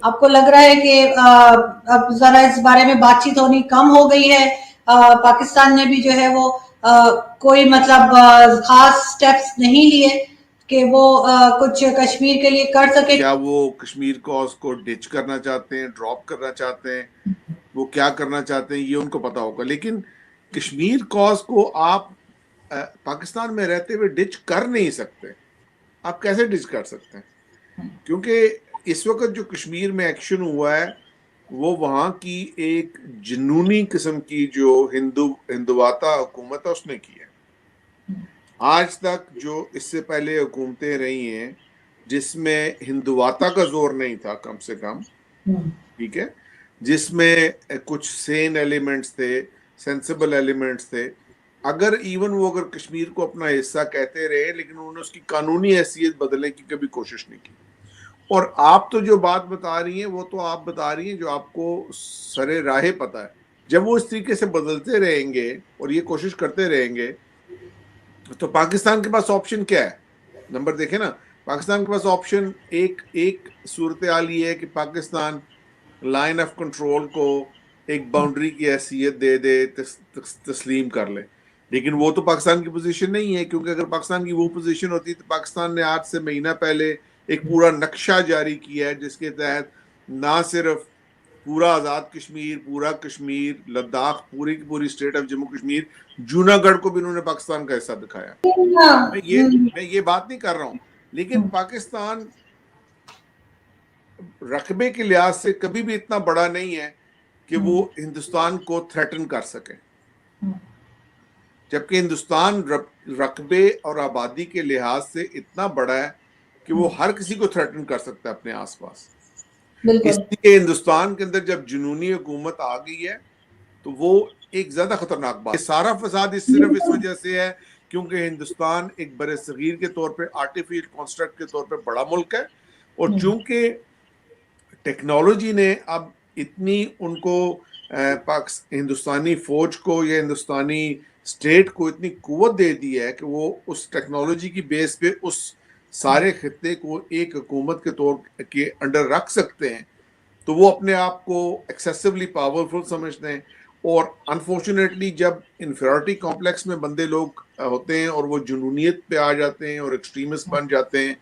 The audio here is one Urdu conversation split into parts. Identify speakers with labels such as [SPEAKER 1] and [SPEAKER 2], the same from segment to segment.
[SPEAKER 1] آپ کو لگ رہا ہے کہ اب ذرا اس بارے میں بات چیت ہونی کم ہو گئی ہے؟ پاکستان نے بھی جو ہے وہ کوئی مطلب خاص سٹیپس نہیں لیے کہ وہ کچھ کشمیر کے لیے کر سکے؟
[SPEAKER 2] کیا وہ کشمیر کاز کو ڈچ کرنا چاہتے ہیں، ڈراپ کرنا چاہتے ہیں، وہ کیا کرنا چاہتے ہیں یہ ان کو پتا ہوگا. لیکن کشمیر کاز کو آپ پاکستان میں رہتے ہوئے ڈچ کر نہیں سکتے. آپ کیسے ڈچ کر سکتے ہیں؟ کیونکہ اس وقت جو کشمیر میں ایکشن ہوا ہے وہ وہاں کی ایک جنونی قسم کی جو ہندواتا حکومت ہے اس نے کی ہے. آج تک جو اس سے پہلے حکومتیں رہی ہیں جس میں ہندواتا کا زور نہیں تھا کم سے کم، ٹھیک ہے، جس میں کچھ سین ایلیمنٹس تھے، سینسیبل ایلیمنٹس تھے، اگر ایون وہ اگر کشمیر کو اپنا حصہ کہتے رہے لیکن انہوں نے اس کی قانونی حیثیت بدلنے کی کبھی کوشش نہیں کی. اور آپ تو جو بات بتا رہی ہیں وہ تو آپ بتا رہی ہیں جو آپ کو سرے راہ پتا ہے. جب وہ اس طریقے سے بدلتے رہیں گے اور یہ کوشش کرتے رہیں گے تو پاکستان کے پاس آپشن کیا ہے؟ نمبر دیکھیں نا، پاکستان کے پاس آپشن ایک صورتحال یہ ہے کہ پاکستان لائن آف کنٹرول کو ایک باؤنڈری کی حیثیت دے دے، تسلیم کر لے. لیکن وہ تو پاکستان کی پوزیشن نہیں ہے، کیونکہ اگر پاکستان کی وہ پوزیشن ہوتی تو پاکستان نے آج سے مہینہ پہلے ایک پورا نقشہ جاری کیا ہے جس کے تحت نہ صرف پورا آزاد کشمیر، پورا کشمیر، لداخ، پوری کی پوری اسٹیٹ آف جموں کشمیر، جوناگڑھ کو بھی انہوں نے پاکستان کا حصہ دکھایا. میں یہ بات نہیں کر رہا ہوں، لیکن پاکستان رقبے کے لحاظ سے کبھی بھی اتنا بڑا نہیں ہے کہ وہ ہندوستان کو تھریٹن کر سکے، جبکہ ہندوستان رقبے اور آبادی کے لحاظ سے اتنا بڑا ہے کہ وہ ہر کسی کو تھریٹن کر سکتا ہے اپنے آس پاس. اس لیے ہندوستان کے اندر جب جنونی حکومت آ گئی ہے تو وہ ایک زیادہ خطرناک بات. یہ سارا فساد صرف اس وجہ سے ہے کیونکہ ہندوستان ایک بر صغیر کے طور پہ آرٹیفیشل کنسٹرکٹ کے طور پہ بڑا ملک ہے، اور چونکہ ٹیکنالوجی نے اب اتنی ان کو ہندوستانی فوج کو یا ہندوستانی اسٹیٹ کو اتنی قوت دے دی ہے کہ وہ اس ٹیکنالوجی کی بیس پہ اس سارے خطے کو ایک حکومت کے طور کے انڈر رکھ سکتے ہیں، تو وہ اپنے آپ کو ایکسیسولی پاورفل سمجھتے ہیں. اور انفارچونیٹلی جب انفیریورٹی کمپلیکس میں بندے لوگ ہوتے ہیں اور وہ جنونیت پہ آ جاتے ہیں اور ایکسٹریمسٹ بن جاتے ہیں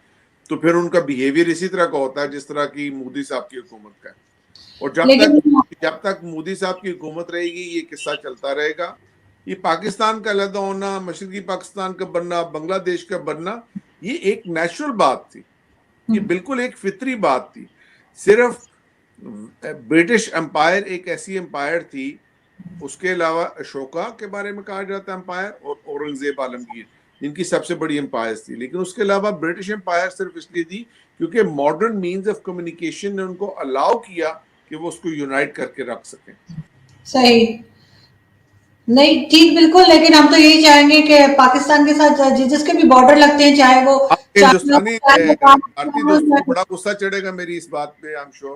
[SPEAKER 2] تو پھر ان کا بیہیویئر اسی طرح کا ہوتا ہے جس طرح کی مودی صاحب کی حکومت کا ہے. اور جب تک مودی صاحب کی حکومت رہے گی یہ قصہ چلتا رہے گا. یہ پاکستان کا علیحدہ ہونا، مشرقی پاکستان کا بننا، بنگلہ دیش کا بننا، یہ ایک نیچرل بات تھی، یہ بالکل ایک فطری بات تھی. صرف برٹش امپائر ایک ایسی امپائر تھی، اس کے علاوہ اشوکا کے بارے میں کہا جاتا ہے امپائر، اور اورنگزیب عالمگیر جن کی سب سے بڑی امپائرز تھی. لیکن اس کے علاوہ برٹش امپائر صرف اس لیے تھی کیونکہ ماڈرن مینز آف کمیونیکیشن نے ان کو الاؤ کیا کہ وہ اس کو یونائٹ کر کے رکھ سکیں. صحیح
[SPEAKER 1] نہیں ٹھیک بالکل، لیکن ہم تو یہی چاہیں گے کہ پاکستان کے ساتھ جس کے بھی بارڈر لگتے ہیں، چاہے وہ
[SPEAKER 2] ہندوستانی بھارتی دوستوں کو بڑا غصہ چڑھے گا میری اس بات پہ، I'm sure.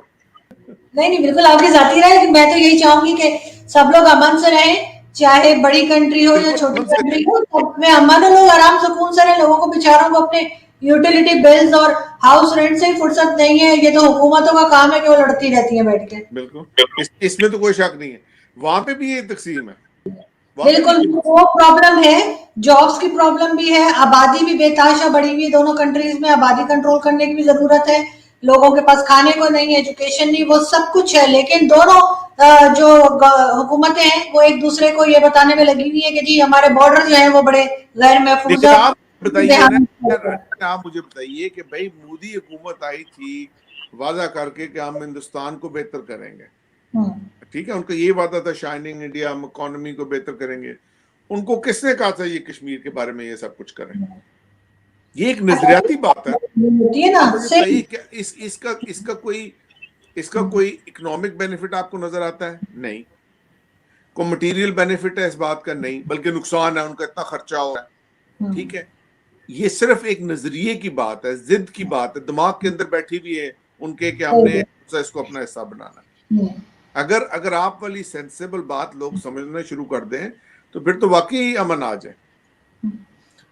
[SPEAKER 1] نہیں بالکل آپ کی ذاتی رائے، لیکن میں تو یہی چاہوں گی کہ سب لوگ امن سے رہیں، چاہے بڑی کنٹری ہو یا چھوٹی کنٹری ہو، سب میں امن ہو، آرام سکون سے رہیں. لوگوں کو بیچاروں کو اپنے یوٹیلیٹی بلز اور ہاؤس رینٹ سے ہی فرصت نہیں ہے. یہ تو حکومتوں کا کام ہے کہ وہ لڑتی رہتی ہیں بیٹھ کے.
[SPEAKER 2] بالکل اس میں تو کوئی شک نہیں ہے، وہاں پہ بھی یہ تقسیم ہے.
[SPEAKER 1] بالکل وہ پرابلم ہے، جابس کی پرابلم بھی ہے، آبادی بھی بے تحاشا بڑی ہوئی ہے دونوں کنٹریز میں. آبادی کنٹرول کرنے کی بھی ضرورت ہے، لوگوں کے پاس کھانے کو نہیں، ایجوکیشن نہیں، وہ سب کچھ ہے. لیکن دونوں جو حکومتیں ہیں وہ ایک دوسرے کو یہ بتانے میں لگی ہوئی ہے کہ جی ہمارے بارڈر جو ہیں وہ بڑے غیر محفوظ ہیں.
[SPEAKER 2] آپ مجھے بتائیے کہ بھائی مودی حکومت آئی تھی وعدہ کر کے کہ ہم ہندوستان کو بہتر کریں گے، ٹھیک ہے، ان کا یہ وعدہ تھا شائننگ انڈیا، ہم اکانومی کو بہتر کریں گے. ان کو کس نے کہا تھا یہ کشمیر کے بارے میں یہ سب کچھ کریں؟ یہ ایک نظریاتی بات ہے. مجھے بتائیے کہ اس کا کوئی اکنامک بینیفٹ آپ کو نظر آتا ہے؟ نہیں. کوئی مٹیریل بینیفٹ ہے اس بات کا؟ نہیں، بلکہ نقصان ہے، ان کا اتنا خرچہ ہو رہا ہے. ٹھیک ہے، یہ صرف ایک نظریے کی بات ہے، ضد کی بات ہے، دماغ کے اندر بیٹھی ہوئی ہے ان کے کہ ہم نے اس کو اپنا حصہ بنانا. اگر آپ والی سینسیبل بات لوگ سمجھنا شروع کر دیں تو پھر تو واقعی امن آ جائے.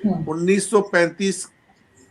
[SPEAKER 2] 1935